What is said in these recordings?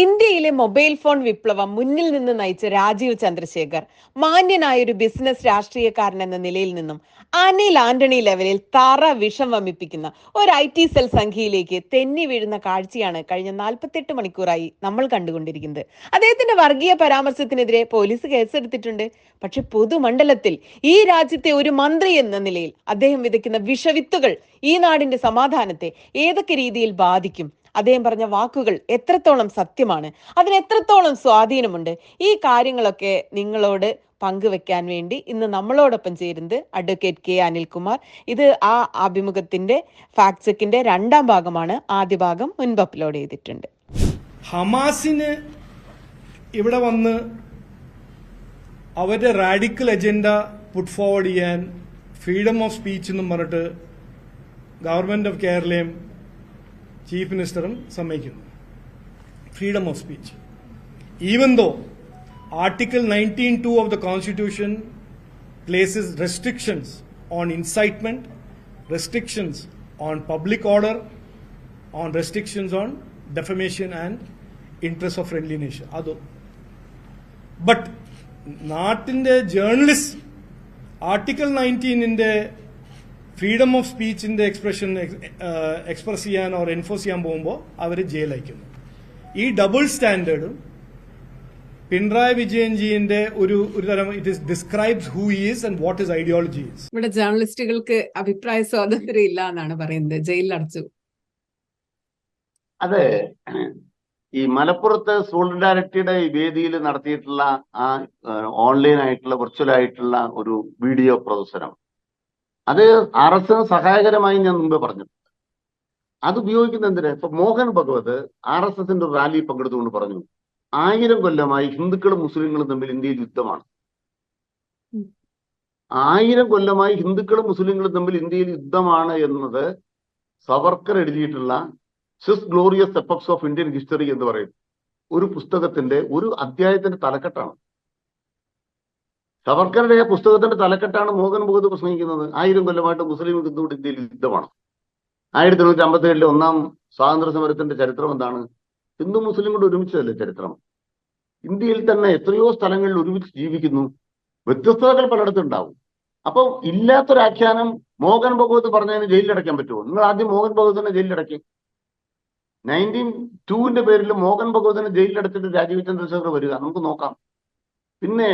ഇന്ത്യയിലെ mobile phone വിപ്ലവം മുന്നിൽ നിന്ന് നയിച്ച രാജീവ് ചന്ദ്രശേഖർ മാന്യനായ ഒരു ബിസിനസ് രാഷ്ട്രീയക്കാരൻ എന്ന നിലയിൽ നിന്നും അനിൽ ആന്റണി ലെവലിൽ തറ വിഷം വമിപ്പിക്കുന്ന ഒരു IT സെൽ സംഖ്യയിലേക്ക് തെന്നി വീഴുന്ന കാഴ്ചയാണ് കഴിഞ്ഞ 48 മണിക്കൂറായി നമ്മൾ കണ്ടുകൊണ്ടിരിക്കുന്നത്. അദ്ദേഹത്തിന്റെ വർഗീയ പരാമർശത്തിനെതിരെ പോലീസ് കേസെടുത്തിട്ടുണ്ട്. പക്ഷെ പൊതുമണ്ഡലത്തിൽ ഈ രാജ്യത്തെ ഒരു മന്ത്രി എന്ന നിലയിൽ അദ്ദേഹം വിതയ്ക്കുന്ന വിഷവിത്തുകൾ ഈ നാടിന്റെ സമാധാനത്തെ ഏതൊക്കെ രീതിയിൽ ബാധിക്കും? അദ്ദേഹം പറഞ്ഞ വാക്കുകൾ എത്രത്തോളം സത്യമാണ്, അതിന് എത്രത്തോളം സ്വാധീനമുണ്ട്, ഈ കാര്യങ്ങളൊക്കെ നിങ്ങളോട് പങ്കുവെക്കാൻ വേണ്ടി ഇന്ന് നമ്മളോടൊപ്പം ചേരുന്നത് അഡ്വക്കേറ്റ് കെ അനിൽകുമാർ. ഇത് ആ അഭിമുഖത്തിന്റെ ഫാക്ട് ചെക്കിന്റെ 2ാം ഭാഗമാണ്. ആദ്യ ഭാഗം മുൻപ് അപ്ലോഡ് ചെയ്തിട്ടുണ്ട്. ഹമാസിന് ഇവിടെ വന്ന് അവരുടെ റാഡിക്കൽ അജണ്ട പുട്ട് ഫോർവേഡ് ചെയ്യാൻ ഫ്രീഡം ഓഫ് സ്പീച്ച് എന്നും പറഞ്ഞിട്ട് ഗവൺമെന്റ് ഓഫ് കേരളയും ചീഫ് മിനിസ്റ്ററും സമ്മതിക്കുന്നു. Freedom of speech. Even though Article 19(2) of the Constitution places restrictions on incitement, restrictions on public order, on restrictions on defamation and interest of friendly nation. But not in the journalists. Article 19 in the freedom of speech in the expression express ചെയ്യാൻ or enforce ചെയ്യാൻ പോകുമ്പോൾ അവർ jail അയക്കുന്നു. ഈ double സ്റ്റാൻഡേർഡും Pinarayi വിജയൻജിന്റെ ഒരു തരം it describes who he is and what his ideology is. ഇവിടെ ജേർണലിസ്റ്റുകൾക്ക് അഭിപ്രായ സ്വാതന്ത്ര്യം ഇല്ല എന്നാണ് പറയുന്നത്. ജയിലിലടച്ചു. അതെ, ഈ മലപ്പുറത്ത് സോളിഡാരിറ്റിയുടെ വേദിയിൽ നടത്തിയിട്ടുള്ള ആ ഓൺലൈൻ ആയിട്ടുള്ള വെർച്വൽ ആയിട്ടുള്ള ഒരു വീഡിയോ പ്രദർശനം, അത് RSS സഹായകരമായി ഞാൻ മുമ്പേ പറഞ്ഞു. അത് ഉപയോഗിക്കുന്ന എന്തിനാ? ഇപ്പൊ മോഹൻ ഭഗവത് RSSന്റെ ഒരു റാലി പങ്കെടുത്തുകൊണ്ട് പറഞ്ഞു, 1000 കൊല്ലമായി ഹിന്ദുക്കളും മുസ്ലിങ്ങളും തമ്മിൽ ഇന്ത്യയിൽ യുദ്ധമാണ്. 1000 കൊല്ലമായി ഹിന്ദുക്കളും മുസ്ലിങ്ങളും തമ്മിൽ ഇന്ത്യയിൽ യുദ്ധമാണ് എന്നത് സവർക്കർ എഴുതിയിട്ടുള്ള six glorious apex of Indian history എന്ന് പറയും ഒരു പുസ്തകത്തിന്റെ ഒരു അധ്യായത്തിന്റെ തലക്കെട്ടാണ്. സവർക്കറുടെ പുസ്തകത്തിന്റെ തലക്കെട്ടാണ് മോഹൻ ഭഗവത് പ്രസംഗിക്കുന്നത്. 1000 കൊല്ലമായിട്ട് മുസ്ലിം ഹിന്ദുക്കളും ഇന്ത്യയിൽ യുദ്ധമാണ്. 1857 ഒന്നാം സ്വാതന്ത്ര്യ സമരത്തിന്റെ ചരിത്രം എന്താണ്? ഹിന്ദു മുസ്ലിം കൂടെ ഒരുമിച്ചതല്ലേ ചരിത്രം? ഇന്ത്യയിൽ തന്നെ എത്രയോ സ്ഥലങ്ങളിൽ ഒരുമിച്ച് ജീവിക്കുന്നു. വ്യത്യസ്തതകൾ പലയിടത്തും ഉണ്ടാവും. അപ്പം ഇല്ലാത്തൊരാഖ്യാനം മോഹൻ ഭഗവത് പറഞ്ഞതിന് ജയിലിലടയ്ക്കാൻ പറ്റുമോ? നിങ്ങൾ ആദ്യം മോഹൻ ഭഗവതിനെ ജയിലിലടക്കി. 1902 പേരിൽ മോഹൻ ഭഗവതിനെ ജയിലിലടച്ചിട്ട് രാജീവ് ചന്ദ്രശേഖർ വരിക, നമുക്ക് നോക്കാം. പിന്നെ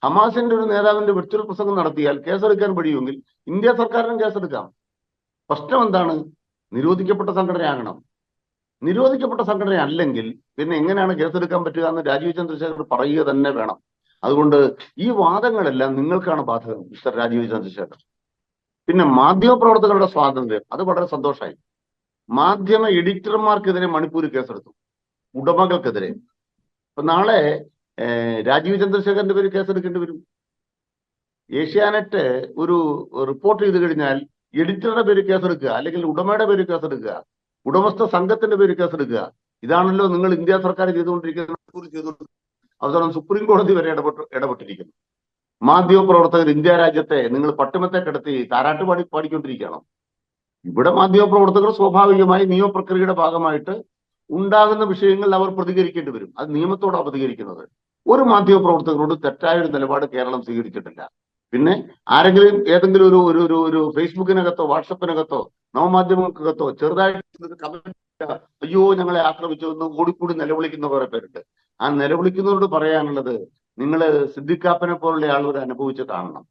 ഹമാസിന്റെ ഒരു നേതാവിന്റെ വെർച്വൽ പ്രസംഗം നടത്തിയാൽ കേസെടുക്കാൻ കഴിയുമെങ്കിൽ ഇന്ത്യ സർക്കാരിനും കേസെടുക്കാം. പ്രശ്നം എന്താണ്? നിരോധിക്കപ്പെട്ട സംഘടനയാകണം. നിരോധിക്കപ്പെട്ട സംഘടന അല്ലെങ്കിൽ പിന്നെ എങ്ങനെയാണ് കേസെടുക്കാൻ പറ്റുക എന്ന് രാജീവ് ചന്ദ്രശേഖർ പറയുക തന്നെ വേണം. അതുകൊണ്ട് ഈ വാദങ്ങളെല്ലാം നിങ്ങൾക്കാണ് ബാധകം, മിസ്റ്റർ രാജീവ് ചന്ദ്രശേഖർ. പിന്നെ മാധ്യമപ്രവർത്തകരുടെ സ്വാതന്ത്ര്യം, അത് വളരെ സന്തോഷമായി. മാധ്യമ എഡിറ്റർമാർക്കെതിരെ മണിപ്പൂർ കേസെടുത്തു, ഉടമകൾക്കെതിരെ. അപ്പൊ നാളെ രാജീവ് ചന്ദ്രശേഖറിന്റെ പേര് കേസെടുക്കേണ്ടി വരും. ഏഷ്യാനെറ്റ് ഒരു റിപ്പോർട്ട് ചെയ്ത് കഴിഞ്ഞാൽ എഡിറ്ററുടെ പേര് കേസെടുക്കുക, അല്ലെങ്കിൽ ഉടമയുടെ പേര് കേസെടുക്കുക, ഉടമസ്ഥ സംഘത്തിന്റെ പേര് കേസെടുക്കുക. ഇതാണല്ലോ നിങ്ങൾ ഇന്ത്യ സർക്കാർ ചെയ്തുകൊണ്ടിരിക്കുന്നത്. അവസാനം സുപ്രീം കോടതി വരെ ഇടപെട്ടിരിക്കുന്നു. മാധ്യമപ്രവർത്തകർ ഇന്ത്യ രാജ്യത്തെ നിങ്ങൾ പട്ടിമത്തെ കിടത്തി താരാട്ട് പാടിക്കൊണ്ടിരിക്കുകയാണ്. ഇവിടെ മാധ്യമപ്രവർത്തകർ സ്വാഭാവികമായി നിയമപ്രക്രിയയുടെ ഭാഗമായിട്ട് ഉണ്ടാകുന്ന വിഷയങ്ങൾ അവർ പ്രതികരിക്കേണ്ടി വരും. അത് നിയമത്തോടാണ് പ്രതികരിക്കുന്നത്. ഒരു മാധ്യമപ്രവർത്തകരോട് തെറ്റായ ഒരു നിലപാട് കേരളം സ്വീകരിച്ചിട്ടില്ല. പിന്നെ ആരെങ്കിലും ഏതെങ്കിലും ഒരു ഫേസ്ബുക്കിനകത്തോ വാട്സപ്പിനകത്തോ നവമാധ്യമങ്ങൾക്കകത്തോ ചെറുതായിട്ട് കമന്റ് അയ്യോ ഞങ്ങളെ ആക്രമിച്ചു എന്ന് ഓടിക്കൂടി നിലവിളിക്കുന്ന കുറെ പേരുണ്ട്. ആ നിലവിളിക്കുന്നവരോട് പറയാനുള്ളത്, നിങ്ങൾ സിദ്ദിഖാപ്പനെ പോലുള്ള ആളുകൾ അനുഭവിച്ച് കാണണം.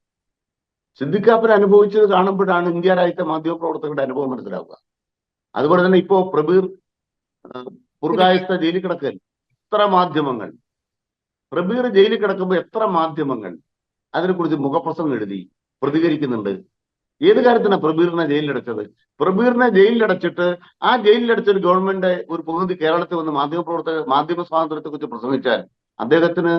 സിദ്ദിഖാപ്പനെ അനുഭവിച്ചത് കാണുമ്പോഴാണ് ഇന്ത്യ രാജ്യത്തെ മാധ്യമപ്രവർത്തകരുടെ അനുഭവം മനസ്സിലാവുക. അതുപോലെ തന്നെ ഇപ്പോ പ്രബീർ പുർഗായസ്ഥ ജയിലിൽ കിടക്കൽ, എത്ര മാധ്യമങ്ങൾ, പ്രബീർ ജയിലിൽ കിടക്കുമ്പോൾ എത്ര മാധ്യമങ്ങൾ അതിനെക്കുറിച്ച് മുഖപ്രസംഗം എഴുതി പ്രതികരിക്കുന്നുണ്ട്. ഏത് കാര്യത്തിനാണ് പ്രബീറിനെ ജയിലിലടച്ചത്? പ്രബീറിനെ ജയിലിലടച്ചിട്ട് ആ ജയിലിലടച്ചൊരു ഗവൺമെന്റ് ഒരു പ്രതിനിധി കേരളത്തിൽ വന്ന് മാധ്യമ സ്വാതന്ത്ര്യത്തെ കുറിച്ച് പ്രസംഗിച്ചാൽ അദ്ദേഹത്തിന്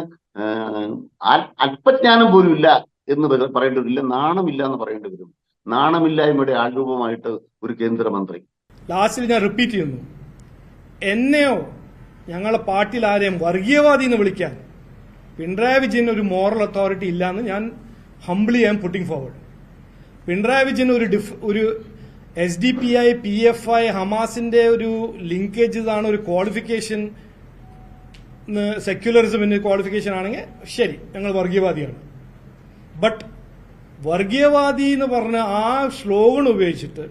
അല്പജ്ഞാനം പോലും ഇല്ല എന്ന് പറയേണ്ടി വരില്ല, നാണമില്ല എന്ന് പറയേണ്ടി വരും. നാണമില്ലായ്മയുടെ ആൾരൂപമായിട്ട് ഒരു കേന്ദ്രമന്ത്രി. ലാസ്റ്റിൽ ഞാൻ റിപ്പീറ്റ് ചെയ്യുന്നു, എന്നെയോ ഞങ്ങളെ പാർട്ടിയിൽ ആരെയും വർഗീയവാദി എന്ന് വിളിക്കാൻ പിണറായി വിജയൻ ഒരു മോറൽ അതോറിറ്റി ഇല്ലാന്ന് ഞാൻ humbly I M putting forward. Pinarayi Vijayan ഒരു SDPI, PFI, ഹമാസിന്റെ ഒരു ലിങ്കേജ് ആണ്, ഒരു ക്വാളിഫിക്കേഷൻ സെക്യുലറിസമിന് ക്വാളിഫിക്കേഷൻ ആണെങ്കിൽ ശരി, ഞങ്ങൾ വർഗീയവാദിയാണ്. ബട്ട് വർഗീയവാദി എന്ന് പറഞ്ഞ ആ സ്ലോഗൻ ഉപയോഗിച്ചിട്ട്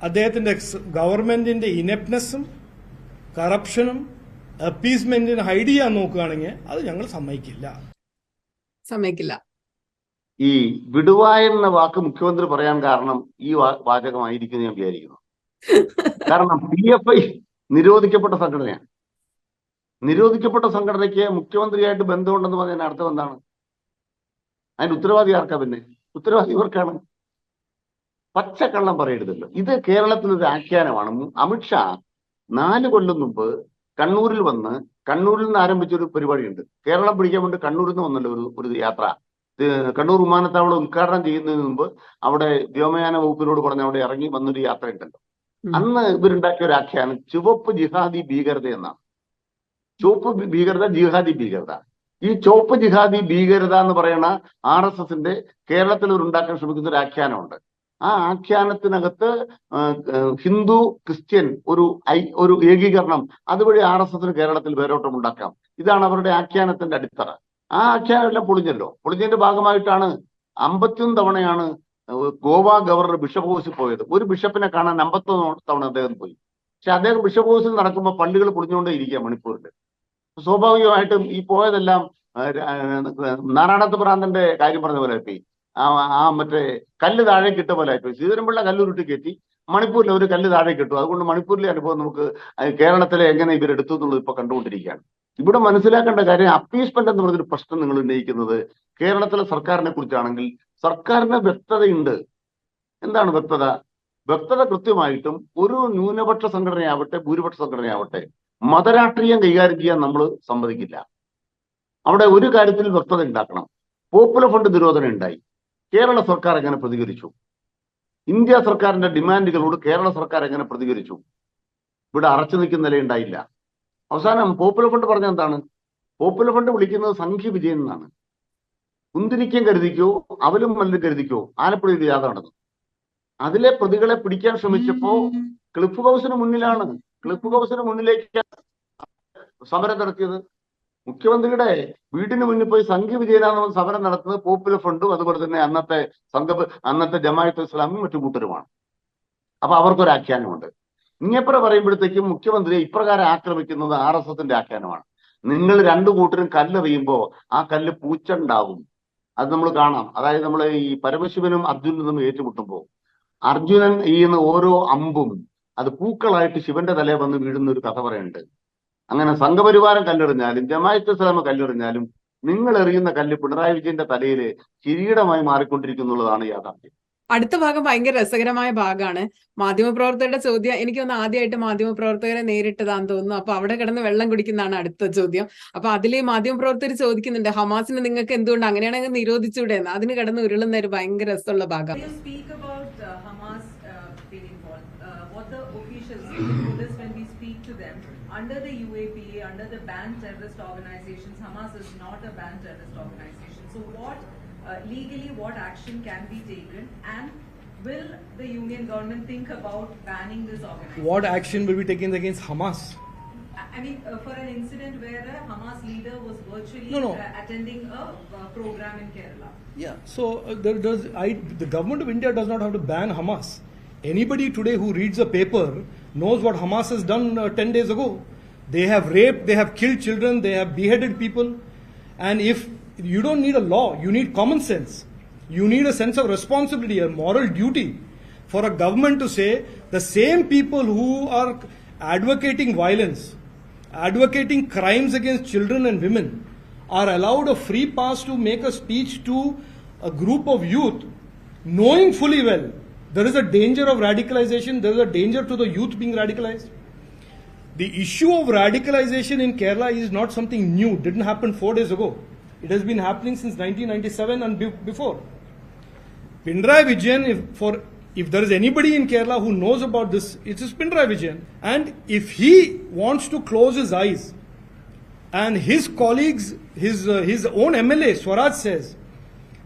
അദ്ദേഹത്തിന്റെ ഗവൺമെന്റിന്റെ ഇനെപ്റ്റ്നെസ്സും കറപ്ഷനും അപ്പീസ്മെന്റിന് ഹൈഡ് ചെയ്യാൻ നോക്കുകയാണെങ്കിൽ അത് ഞങ്ങൾ സമ്മതിക്കില്ല. ഈ വിടുവായ എന്ന വാക്ക് മുഖ്യമന്ത്രി പറയാൻ കാരണം ഈ വാചകമായിരിക്കും ഞാൻ വിചാരിക്കുന്നു. കാരണം PFI നിരോധിക്കപ്പെട്ട സംഘടനയാണ്. നിരോധിക്കപ്പെട്ട സംഘടനയ്ക്ക് മുഖ്യമന്ത്രിയായിട്ട് ബന്ധമുണ്ടെന്ന് പറഞ്ഞാൽ അർത്ഥം എന്താണ്? അതിന്റെ ഉത്തരവാദി ആർക്കാ? പിന്നെ ഉത്തരവാദി ഇവർക്കാണ്. പച്ചക്കള്ളം പറയരുതല്ലോ. ഇത് കേരളത്തിലൊരു ആഖ്യാനമാണ്. അമിത്ഷാ 4 കൊല്ലം മുമ്പ് കണ്ണൂരിൽ നിന്ന് ആരംഭിച്ചൊരു പരിപാടിയുണ്ട്. കേരളം പിടിക്കാൻ വേണ്ടി കണ്ണൂരിൽ നിന്ന് വന്നല്ലോ ഒരു യാത്ര. കണ്ണൂർ വിമാനത്താവളം ഉദ്ഘാടനം ചെയ്യുന്നതിന് മുമ്പ് അവിടെ വ്യോമയാന വകുപ്പിനോട് പറഞ്ഞ് അവിടെ ഇറങ്ങി വന്നൊരു യാത്ര ഉണ്ടല്ലോ. അന്ന് ഇവരുണ്ടാക്കിയ ഒരു ആഖ്യാനം ചുവപ്പ് ജിഹാദി ഭീകരത എന്നാണ്. ചുവപ്പ് ഭീകരത, ജിഹാദി ഭീകരത. ഈ ചുവപ്പ് ജിഹാദി ഭീകരത എന്ന് പറയുന്ന RSSന്റെ കേരളത്തിൽ ഉണ്ടാക്കാൻ ശ്രമിക്കുന്ന ഒരു ആഖ്യാനമുണ്ട്. ആ ആഖ്യാനത്തിനകത്ത് ഹിന്ദു ക്രിസ്ത്യൻ ഒരു ഏകീകരണം, അതുവഴി RSSന് കേരളത്തിൽ വേരോട്ടം ഉണ്ടാക്കാം. ഇതാണ് അവരുടെ ആഖ്യാനത്തിന്റെ അടിത്തറ. ആ ആഖ്യാനം എല്ലാം പൊളിഞ്ഞല്ലോ. പൊളിഞ്ഞതിന്റെ ഭാഗമായിട്ടാണ് 51 തവണയാണ് ഗോവ ഗവർണർ ബിഷപ്പ് ഹൗസിൽ പോയത്. ഒരു ബിഷപ്പിനെ കാണാൻ 51 തവണ അദ്ദേഹം പോയി. പക്ഷെ അദ്ദേഹം ബിഷപ്പ് ഹൗസിൽ നടക്കുമ്പോൾ പള്ളികൾ പൊളിഞ്ഞുകൊണ്ടേ ഇരിക്കുക മണിപ്പൂരിൽ. സ്വാഭാവികമായിട്ടും ഈ പോയതെല്ലാം നാരായണത്ത് ഭ്രാന്തന്റെ കാര്യം പറഞ്ഞ പോലെ ആയിപ്പോയി. മറ്റേ കല്ല് താഴേക്ക് ഇട്ട പോലെ ആയിപ്പോയി. ശ്രീധരൻപിള്ള കല്ലുരുട്ടി കയറ്റി മണിപ്പൂരിൽ ഒരു കല്ല് താഴേക്ക് ഇട്ടു. അതുകൊണ്ട് മണിപ്പൂരിലെ അനുഭവം നമുക്ക് കേരളത്തിലെ എങ്ങനെ ഇവരെടുത്തു എന്നുള്ളത് ഇപ്പൊ കണ്ടുകൊണ്ടിരിക്കുകയാണ്. ഇവിടെ മനസ്സിലാക്കേണ്ട കാര്യം, അപ്പീസ്മെന്റ് എന്ന് പറഞ്ഞൊരു പ്രശ്നം നിങ്ങൾ ഉന്നയിക്കുന്നത് കേരളത്തിലെ സർക്കാരിനെ കുറിച്ചാണെങ്കിൽ സർക്കാരിന് വ്യക്തതയുണ്ട്. എന്താണ് വ്യക്തത? വ്യക്തത കൃത്യമായിട്ടും ഒരു ന്യൂനപക്ഷ സംഘടനയാവട്ടെ ഭൂരിപക്ഷ സംഘടനയാവട്ടെ മതരാഷ്ട്രീയം കൈകാര്യം ചെയ്യാൻ നമ്മൾ സമ്മതിക്കില്ല. അവിടെ ഒരു കാര്യത്തിൽ വ്യക്തത ഉണ്ടാക്കണം. പോപ്പുലർ ഫണ്ട് നിരോധനം ഉണ്ടായി. കേരള സർക്കാർ എങ്ങനെ പ്രതികരിച്ചു? ഇന്ത്യ സർക്കാരിന്റെ ഡിമാൻഡുകളോട് കേരള സർക്കാർ എങ്ങനെ പ്രതികരിച്ചു? ഇവിടെ അറച്ചു നിൽക്കുന്ന നിലയുണ്ടായില്ല. അവസാനം പോപ്പുലർ ഫണ്ട് പറഞ്ഞ എന്താണ്? പോപ്പുലർ ഫണ്ട് വിളിക്കുന്നത് സംഖ്യ വിജയൻ എന്നാണ്. കുന്തിരിക്കം കരുതിക്കോ അവലും മല്ലും കരുതിക്കോ ആലപ്പുഴയിൽ യാത നടന്നു. അതിലെ പ്രതികളെ പിടിക്കാൻ ശ്രമിച്ചപ്പോ ക്ലിഫ് ഹൗസിന് മുന്നിലേക്ക് സമരം നടത്തിയത്. മുഖ്യമന്ത്രിയുടെ വീടിന് മുന്നിൽ പോയി സംഖ്യ വിജയനാണെന്ന് സമരം നടത്തുന്നത് പോപ്പുലർ ഫണ്ടും അതുപോലെ തന്നെ അന്നത്തെ ജമാഅത്ത് ഇസ്ലാമും മറ്റു കൂട്ടരുമാണ്. അപ്പൊ അവർക്കൊരു ആഖ്യാനമുണ്ട്. ഇങ്ങപ്പുറം പറയുമ്പോഴത്തേക്കും മുഖ്യമന്ത്രിയെ ഇപ്രകാരം ആക്രമിക്കുന്നത് RSSന്റെ ആഖ്യാനമാണ്. നിങ്ങൾ 2 കൂട്ടരും കല്ലെറിയുമ്പോ ആ കല്ല് പൂച്ചുണ്ടാവും. അത് നമ്മൾ കാണാം. അതായത് നമ്മൾ ഈ പരമശിവനും അർജുനനും തമ്മിൽ ഏറ്റുമുട്ടുമ്പോൾ അർജുനൻ ചെയ്യുന്ന ഓരോ അമ്പും അത് പൂക്കളായിട്ട് ശിവന്റെ തലയിൽ വന്ന് വീഴുന്ന ഒരു കഥ പറയുന്നുണ്ട്. അങ്ങനെ സംഘപരിവാരം കല്ലെറിഞ്ഞാലും ജമാഅത്ത് ഇസ്ലാം കല്ലെറിഞ്ഞാലും നിങ്ങൾ എറിയുന്ന കല്ല് പിണറായി വിജയന്റെ തലയിൽ കിരീടമായി മാറിക്കൊണ്ടിരിക്കുന്നുള്ളതാണ് യാഥാർത്ഥ്യം. അടുത്ത ഭാഗം ഭയങ്കര രസകരമായ ഭാഗമാണ്. മാധ്യമപ്രവർത്തകരുടെ ചോദ്യം എനിക്കൊന്ന് ആദ്യമായിട്ട് മാധ്യമപ്രവർത്തകരെ നേരിട്ടതാന്ന് തോന്നുന്നു. അപ്പൊ അവിടെ കിടന്ന് വെള്ളം കുടിക്കുന്നതാണ് അടുത്ത ചോദ്യം. അപ്പൊ അതിൽ മാധ്യമപ്രവർത്തകർ ചോദിക്കുന്നുണ്ട്, ഹമാസിനെ നിങ്ങൾക്ക് എന്തുകൊണ്ട് അങ്ങനെയാണെങ്കിൽ നിരോധിച്ചൂടെ എന്ന്. അതിന് കിടന്ന് ഉരുളുന്ന ഒരു ഭയങ്കര രസമുള്ള ഭാഗം. Under the UAPA, under the banned terrorist organizations, Hamas is not a banned terrorist organization. So what, legally, what action can be taken, and will the union government think about banning this organization? What action will be taken against Hamas? I mean, for an incident where a Hamas leader was virtually attending a program in Kerala. Yeah, so the government of India does not have to ban Hamas. Anybody today who reads a paper knows what Hamas has done 10 days ago. They have raped, they have killed children, they have beheaded people. And if you don't need a law, you need common sense. You need a sense of responsibility, a moral duty for a government to say the same people who are advocating violence, advocating crimes against children and women are allowed a free pass to make a speech to a group of youth, knowing fully well there is a danger of radicalization, there is a danger to the youth being radicalized. The issue of radicalization in Kerala is not something new. It didn't happen 4 days ago. It has been happening since 1997 and before. Pinarayi Vijayan, if there is anybody in Kerala who knows about this, it is Pinarayi Vijayan. And if he wants to close his eyes, and his colleagues, his own MLA Swaraj says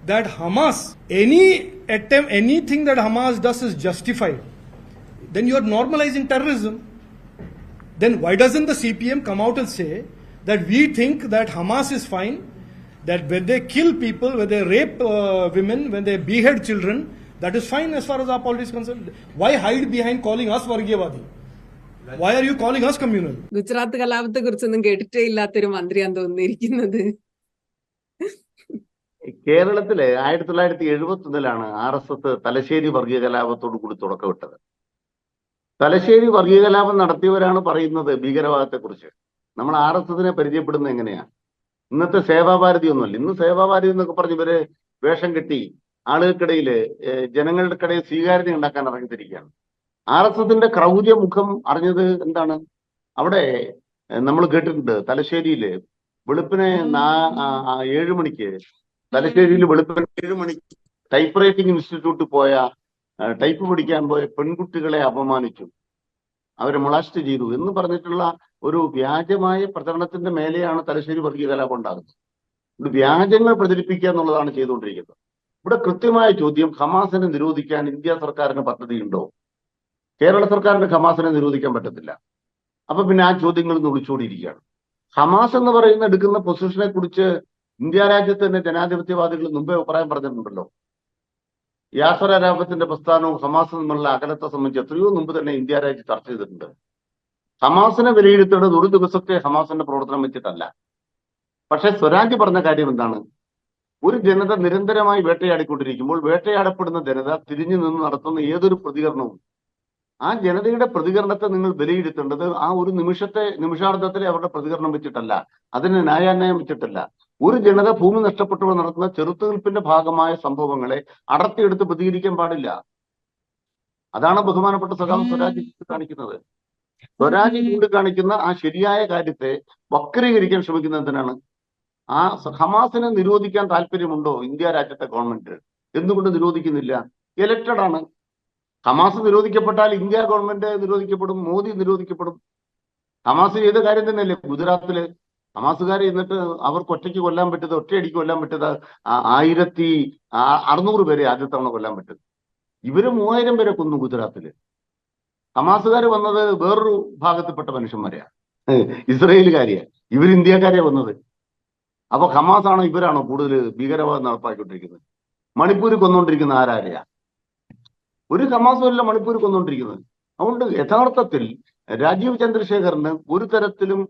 that Hamas, anything that Hamas does is justified, then you are normalizing terrorism. then why doesn't the CPM come out and say that we think that Hamas is fine, that when they kill people, when they rape women, when they behead children, that is fine as far as our politics is concerned? Why hide behind calling us Vargiyavadi? Why are you calling us communal? Gujarat കലാപത്തെ കുറിച്ചൊന്നും കേട്ടിട്ടേ ഇല്ലാത്തൊരു മന്ത്രിയാന്ന് തോന്നിയിരിക്കുന്നത്. കേരളത്തിലെ 1971 RSS Thalassery വർഗീയ കലാപത്തോടു കൂടി തുടക്കമിട്ടത്. തലശ്ശേരി വർഗീയ കലാപം നടത്തിയവരാണ് പറയുന്നത് ഭീകരവാദത്തെക്കുറിച്ച്. നമ്മൾ RSSനെ പരിചയപ്പെടുന്നത് എങ്ങനെയാ? ഇന്നത്തെ സേവാഭാരതി ഒന്നുമല്ല. ഇന്ന് സേവാഭാരതി എന്നൊക്കെ പറഞ്ഞ് ഇവര് വേഷം കെട്ടി ആളുകൾക്കിടയിൽ ജനങ്ങളുടെ ഇടയിൽ സ്വീകാര്യത ഉണ്ടാക്കാൻ ഇറങ്ങിത്തിരിക്കുകയാണ്. RSSന്റെ ക്രൗര്യ മുഖം അറിഞ്ഞത് എന്താണ്? അവിടെ നമ്മൾ കേട്ടിട്ടുണ്ട്, തലശ്ശേരിയില് വെളുപ്പിനെ 7 മണിക്ക് തലശ്ശേരിയിൽ വെളുപ്പിന് 7 മണിക്ക് ടൈപ്പ് റൈറ്റിംഗ് ഇൻസ്റ്റിറ്റ്യൂട്ടിൽ പോയ ടൈപ്പ് പഠിക്കാൻ പോയ പെൺകുട്ടികളെ അപമാനിച്ചു, അവരെ മൊളാസ്റ്റ് ചെയ്തു എന്ന് പറഞ്ഞിട്ടുള്ള ഒരു വ്യാജമായ പ്രചരണത്തിന്റെ മേലെയാണ് തലശ്ശേരി വർഗീയ കലാപം ഉണ്ടാകുന്നത്. ഇവിടെ വ്യാജങ്ങൾ പ്രചരിപ്പിക്കുക എന്നുള്ളതാണ് ചെയ്തുകൊണ്ടിരിക്കുന്നത്. ഇവിടെ കൃത്യമായ ചോദ്യം, ഹമാസിനെ നിരോധിക്കാൻ ഇന്ത്യ സർക്കാരിന് പദ്ധതിയുണ്ടോ? കേരള സർക്കാരിന് ഹമാസിനെ നിരോധിക്കാൻ പറ്റത്തില്ല. അപ്പൊ പിന്നെ ആ ചോദ്യങ്ങൾ ഇന്ന് വിളിച്ചുകൊണ്ടിരിക്കുകയാണ്. ഹമാസ് എന്ന് പറയുന്ന എടുക്കുന്ന പൊസിഷനെ കുറിച്ച് ഇന്ത്യ രാജ്യത്ത് തന്നെ ജനാധിപത്യവാദികൾ മുമ്പേ അഭിപ്രായം പറഞ്ഞിട്ടുണ്ടല്ലോ. യാസർ അരാഫത്തിന്റെ പ്രസ്ഥാനവും ഹമാസും തമ്മിലുള്ള അകലത്തെ സംബന്ധിച്ച് എത്രയോ മുമ്പ് തന്നെ ഇന്ത്യ രാജ്യം ചർച്ച ചെയ്തിട്ടുണ്ട്. ഹമാസിനെ വിലയിരുത്തേണ്ടത് ഒരു ദിവസത്തെ ഹമാസിന്റെ പ്രവർത്തനം വെച്ചിട്ടല്ല. പക്ഷെ സ്വരാജ് പറഞ്ഞ കാര്യം എന്താണ്? ഒരു ജനത നിരന്തരമായി വേട്ടയാടിക്കൊണ്ടിരിക്കുമ്പോൾ വേട്ടയാടപ്പെടുന്ന ജനത തിരിഞ്ഞു നിന്ന് നടത്തുന്ന ഏതൊരു പ്രതികരണവും ആ ജനതയുടെ പ്രതികരണത്തെ നിങ്ങൾ വിലയിരുത്തേണ്ടത് ആ ഒരു നിമിഷാർദ്ധത്തിലെ അവരുടെ പ്രതികരണം വെച്ചിട്ടല്ല, അതിന് ന്യായാന്യായം വെച്ചിട്ടല്ല. ഒരു ജനത ഭൂമി നഷ്ടപ്പെട്ടപ്പോൾ നടത്തുന്ന ചെറുത്തുനിൽപ്പിന്റെ ഭാഗമായ സംഭവങ്ങളെ അടർത്തിയെടുത്ത് പ്രതികരിക്കാൻ പാടില്ല. അതാണ് ബഹുമാനപ്പെട്ട സഖാവ് സ്വരാജ് കാണിക്കുന്നത്. സ്വരാജ് ചൂണ്ടിക്കാണിക്കുന്ന ആ ശരിയായ കാര്യത്തെ വക്രീകരിക്കാൻ ശ്രമിക്കുന്നതിനാണ്. ആ ഹമാസിനെ നിരോധിക്കാൻ താല്പര്യമുണ്ടോ ഇന്ത്യ രാജ്യത്തെ ഗവൺമെന്റ്? എന്തുകൊണ്ട് നിരോധിക്കുന്നില്ല? എലക്റ്റഡ് ആണ്. ഹമാസ് നിരോധിക്കപ്പെട്ടാൽ ഇന്ത്യ ഗവൺമെന്റ് നിരോധിക്കപ്പെടും, മോദി നിരോധിക്കപ്പെടും. ഹമാസ് ചെയ്ത കാര്യം തന്നെയല്ലേ ഗുജറാത്തില് ഹമാസുകാരെ എന്നിട്ട് അവർക്ക് ഒറ്റയ്ക്ക് കൊല്ലാൻ പറ്റത്, ഒറ്റയടിക്ക് കൊല്ലാൻ പറ്റത് 1600 പേരെ ആദ്യത്തെ തവണ കൊല്ലാൻ പറ്റും. ഇവര് 3000 പേരെ കൊന്നു ഗുജറാത്തില്. ഹമാസുകാർ വന്നത് വേറൊരു ഭാഗത്തിൽപ്പെട്ട മനുഷ്യന്മാരെയാ, ഇസ്രയേലുകാരെയാ. ഇവർ ഇന്ത്യക്കാരെയാ വന്നത്. അപ്പൊ ഹമാസ് ആണോ ഇവരാണോ കൂടുതൽ ഭീകരവാദം നടപ്പാക്കിക്കൊണ്ടിരിക്കുന്നത്? മണിപ്പൂരിൽ കൊന്നുകൊണ്ടിരിക്കുന്ന ആരാരെയാ? ഒരു ഹമാസും അല്ല മണിപ്പൂരിൽ കൊന്നുകൊണ്ടിരിക്കുന്നത്. അതുകൊണ്ട് യഥാർത്ഥത്തിൽ രാജീവ് ചന്ദ്രശേഖറിന് ഒരു തരത്തിലും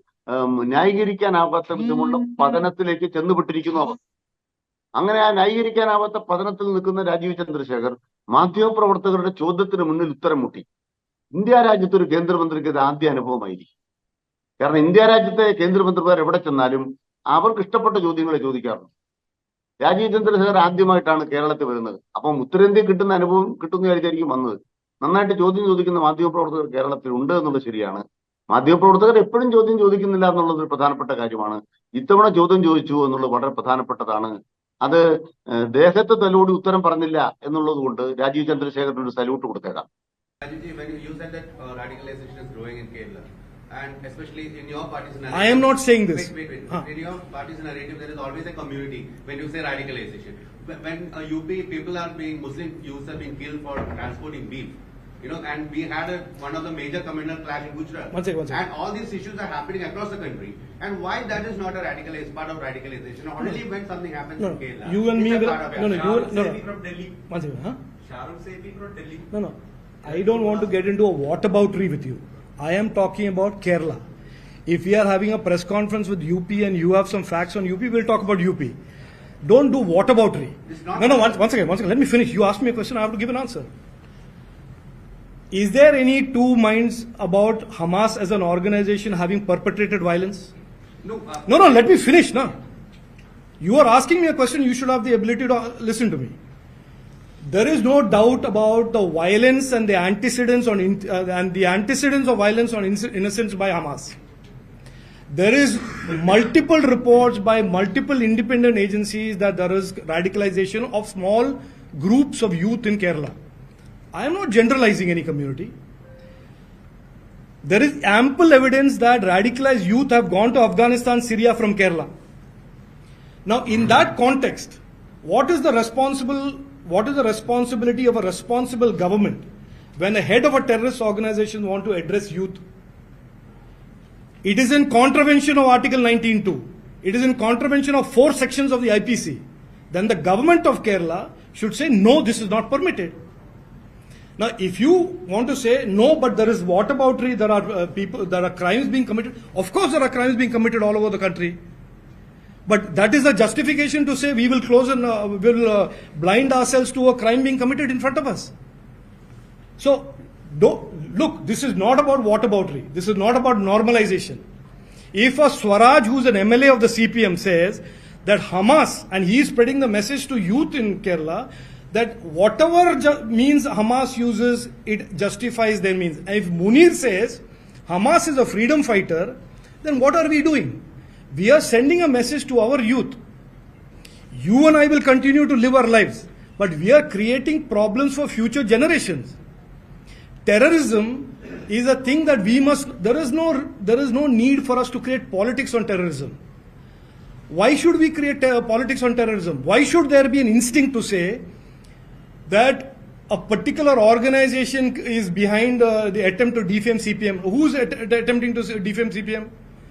ന്യായീകരിക്കാനാവാത്ത വിധമുള്ള പതനത്തിലേക്ക് ചെന്നുപെട്ടിരിക്കുന്നു അവർ. അങ്ങനെ ആ ന്യായീകരിക്കാനാവാത്ത പതനത്തിൽ നിൽക്കുന്ന രാജീവ് ചന്ദ്രശേഖർ മാധ്യമപ്രവർത്തകരുടെ ചോദ്യത്തിന് മുന്നിൽ ഉത്തരം മുട്ടി. ഇന്ത്യ രാജ്യത്ത് ഒരു കേന്ദ്രമന്ത്രിക്ക് ഇത് ആദ്യ അനുഭവമായിരിക്കും. കാരണം ഇന്ത്യ രാജ്യത്തെ കേന്ദ്രമന്ത്രിമാർ എവിടെ ചെന്നാലും അവർക്ക് ഇഷ്ടപ്പെട്ട ചോദ്യങ്ങളെ ചോദിക്കാറുണ്ട്. രാജീവ് ചന്ദ്രശേഖർ ആദ്യമായിട്ടാണ് കേരളത്തിൽ വരുന്നത്. അപ്പം ഉത്തരേന്ത്യ കിട്ടുന്ന അനുഭവം കിട്ടുന്ന വിചാരിച്ചായിരിക്കും വന്നത്. നന്നായിട്ട് ചോദ്യം ചോദിക്കുന്ന മാധ്യമപ്രവർത്തകർ കേരളത്തിൽ ഉണ്ട് എന്നുള്ളത് ശരിയാണ്. മാധ്യമപ്രവർത്തകർ എപ്പോഴും ചോദ്യം ചോദിക്കുന്നില്ല എന്നുള്ളത് ഒരു പ്രധാനപ്പെട്ട കാര്യമാണ്. ഇത്തവണ ചോദ്യം ചോദിച്ചു എന്നുള്ളത് വളരെ പ്രധാനപ്പെട്ടതാണ്. അത് ദേഹത്തെ തലോടി ഉത്തരം പറഞ്ഞില്ല എന്നുള്ളത് കൊണ്ട് രാജീവ് ചന്ദ്രശേഖറിന് ഒരു സല്യൂട്ട് കൊടുത്തേക്കാം. And especially in your party's narrative, I am not saying this. Wait. In your party's narrative, there is always a community when you say radicalization. When UP people are being Muslim youths are being killed for transporting beef, and we had one of the major communal clash in Gujarat. One second. And all these issues are happening across the country. And why that is not a part of radicalization? Only when something happens in Kerala. You and me. From Delhi. One second. Shahrukh Sethi from Delhi. No. I don't want to get into a whataboutery with you. I am talking about Kerala. If we are having a press conference with UP and you have some facts on UP, we'll talk about UP. Don't do whataboutery. No, one second. Let me finish. You asked me a question, I have to give an answer. Is there any two minds about Hamas as an organization having perpetrated violence? No, let me finish now. You are asking me a question, you should have the ability to listen to me. There is no doubt about the violence and the antecedents of violence on innocents by Hamas. There is multiple reports by multiple independent agencies that there is radicalization of small groups of youth in Kerala. I am not generalizing any community. There is ample evidence that radicalized youth have gone to Afghanistan, Syria from Kerala. Now, in that context, what is the responsibility of a responsible government when the head of a terrorist organization want to address youth? It is in contravention of Article 19(2). It is in contravention of 4 sections of the IPC. Then the government of Kerala should say, no, this is not permitted. Now, if you want to say, no, but there is whataboutery, there are there are crimes being committed. Of course, there are crimes being committed all over the country. But that is a justification to say we will close and will blind ourselves to a crime being committed in front of us. So, look, this is not about whataboutery. This is not about normalization. If a Swaraj, who's an MLA of the CPM, says that Hamas, and he is spreading the message to youth in Kerala, that whatever means Hamas uses, it justifies their means. And if Munir says Hamas is a freedom fighter, then what are we doing? We are sending a message to our youth. You and I will continue to live our lives, but we are creating problems for future generations. Terrorism is a thing that we must, there is no need for us to create politics on terrorism. Why should we create politics on terrorism? Why should there be an instinct to say that a particular organization is behind the attempt to defame CPM? Who's attempting to defame CPM?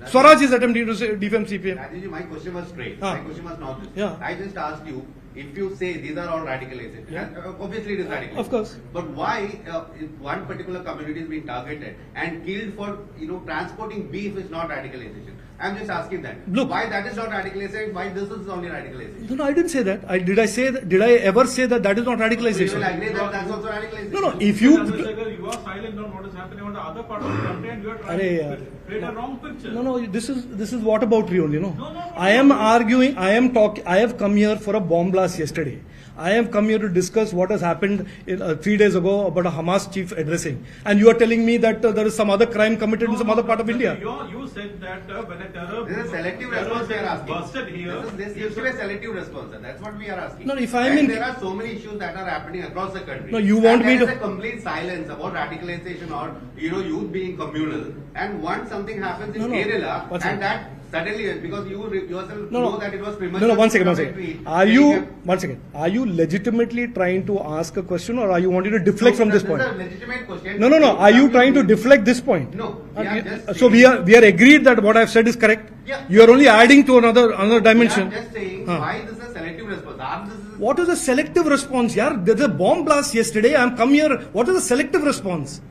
Swaraj is attempting to defame CPM. Rajeev, my question was straight. My question was not this. Yeah. I just asked you, if you say these are all radicalized, obviously it is radicalized. Of course. But why if one particular community is being targeted and killed for transporting beef is not radicalization? I'm just asking that. Look, why that is not radicalization? Why this is only radicalization? No, I didn't say that. Did I ever say that is not radicalization? So you will agree that that's also radicalization? No. If you are silent on what is happening on the other part of the country, and you are trying to create a wrong picture. No. This is whataboutery only. No. I am arguing. I have come here for a bomb blast yesterday. I have come here to discuss what has happened 3 days ago about a Hamas chief addressing, and you are telling me that there is some other crime committed in some other part of India. You said that when a terror. This is a selective response we are asking. Busted here. This is a selective response, and that's what we are asking. No, if I mean, there are so many issues that are happening across the country. No, you want me to. There is a complete silence about radicalization or youth being communal, and once something happens in Kerala, and that suddenly, because you yourself know that it was premature. No, one second. Are you legitimately trying to ask a question, or are you wanting to deflect from this point? This is a legitimate question. No. Are you trying to deflect this point? No. So we are agreed that what I have said is correct. Yeah. You are only adding to another dimension. We are just saying why this is a selective response. What is a selective response? There's a bomb blast yesterday. I am come here. What is a selective response?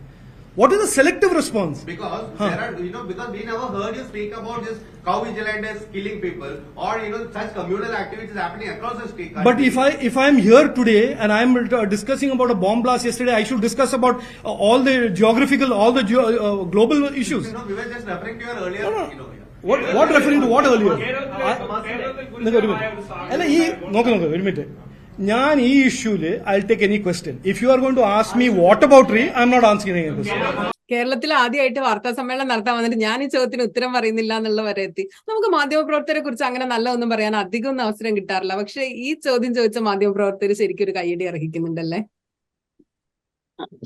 What is a selective response? Because there are, because we never heard you speak about this cow vigilantes killing people or such communal activities happening across the state. But if I am here today and I am discussing about a bomb blast yesterday, I should discuss about all the geographical, global issues. We were just referring to your earlier. What referring to what earlier? Wait a minute. ഈ ഇഷ്യൂല് I'll take any question. If you are going to ask me what about I'm not answering any question. കേരളത്തിൽ ആദ്യമായിട്ട് വാർത്താ സമ്മേളനം നടത്താൻ വന്നിട്ട് ഞാൻ ഈ ചോദ്യത്തിന് ഉത്തരം പറയുന്നില്ല എന്നുള്ള വരെ എത്തി. നമുക്ക് മാധ്യമപ്രവർത്തകരെ കുറിച്ച് അങ്ങനെ നല്ല ഒന്നും പറയാൻ അധികം ഒന്നും അവസരം കിട്ടാറില്ല. പക്ഷെ ഈ ചോദ്യം ചോദിച്ച മാധ്യമപ്രവർത്തകർ ശരിക്കും ഒരു കയ്യടി അർഹിക്കുന്നുണ്ടല്ലേ?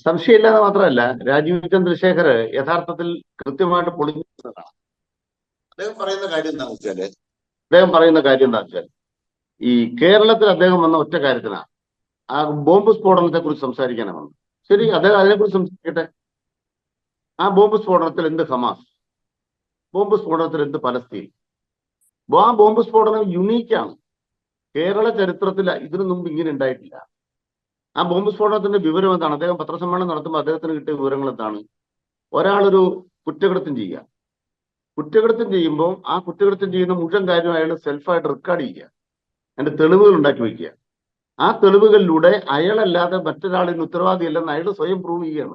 സംശയമില്ലാതെ മാത്രമല്ല, രാജീവ് ചന്ദ്രശേഖർ യഥാർത്ഥത്തിൽ കൃത്യമായിട്ട് പൊളിഞ്ഞതാണ്. അദ്ദേഹം പറയുന്ന കാര്യം എന്താ വെച്ചാൽ ഈ കേരളത്തിൽ അദ്ദേഹം വന്ന ഒറ്റ കാര്യത്തിനാണ് ആ ബോംബ് സ്ഫോടനത്തെ കുറിച്ച് സംസാരിക്കാനാണ് വന്നത്. ശരി, അദ്ദേഹം അതിനെക്കുറിച്ച് സംസാരിക്കട്ടെ. ആ ബോംബ് സ്ഫോടനത്തിൽ എന്ത് ഹമാസ്, ബോംബ് സ്ഫോടനത്തിൽ എന്ത് പലസ്തീൻ? ആ ബോംബ് സ്ഫോടനം യുണീക്കാണ്. കേരള ചരിത്രത്തിൽ ഇതിനു മുമ്പ് ഇങ്ങനെ ഉണ്ടായിട്ടില്ല. ആ ബോംബ് സ്ഫോടനത്തിന്റെ വിവരം എന്താണ്? അദ്ദേഹം പത്രസമ്മേളനം നടത്തുമ്പോൾ അദ്ദേഹത്തിന് കിട്ടിയ വിവരങ്ങൾ എന്താണ്? ഒരാളൊരു കുറ്റകൃത്യം ചെയ്യുമ്പോൾ ആ കുറ്റകൃത്യം ചെയ്യുന്ന മുഴുവൻ കാര്യം അയാൾ സെൽഫായിട്ട് റെക്കോർഡ് ചെയ്യുക, അതിന്റെ തെളിവുകൾ ഉണ്ടാക്കി വയ്ക്കുക. ആ തെളിവുകളിലൂടെ അയാളല്ലാതെ മറ്റൊരാളിന് ഉത്തരവാദിയല്ലെന്ന് അയാൾ സ്വയം പ്രൂവ് ചെയ്യുകയാണ്.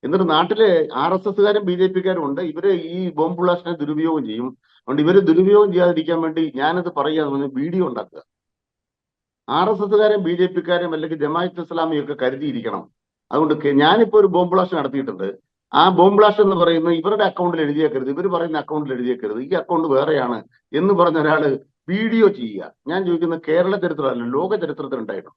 എന്നിട്ട് നാട്ടിലെ RSSകാരും BJPക്കാരും ഉണ്ട്, ഇവര് ഈ ബോംബ് ബ്ലാസ്റ്റിനെ ദുരുപയോഗം ചെയ്യും. അതുകൊണ്ട് ഇവര് ദുരുപയോഗം ചെയ്യാതിരിക്കാൻ വേണ്ടി ഞാനത് പറയാന്ന് വീഡിയോ ഉണ്ടാക്കുക. RSSകാരും BJPക്കാരും അല്ലെങ്കിൽ ജമാഅത്ത് ഇസ്ലാമിയൊക്കെ കരുതിയിരിക്കണം. അതുകൊണ്ട് ഞാനിപ്പോ ഒരു ബോംബ് ബ്ലാസ്റ്റ് നടത്തിയിട്ടുണ്ട്. ആ ബോംബ് ബ്ലാസ്റ്റ് എന്ന് പറയുന്നത് ഇവരുടെ അക്കൗണ്ടിൽ എഴുതിയേക്കരുത്, ഇവർ പറയുന്ന അക്കൗണ്ടിൽ എഴുതിയേക്കരുത്, ഈ അക്കൗണ്ട് വേറെയാണ് എന്ന് പറഞ്ഞ ഒരാള് വീഡിയോ ചെയ്യുക. ഞാൻ ചോദിക്കുന്നത് കേരള ചരിത്രമല്ല, ലോക ചരിത്രത്തിൽ ഉണ്ടായിട്ടുണ്ട്.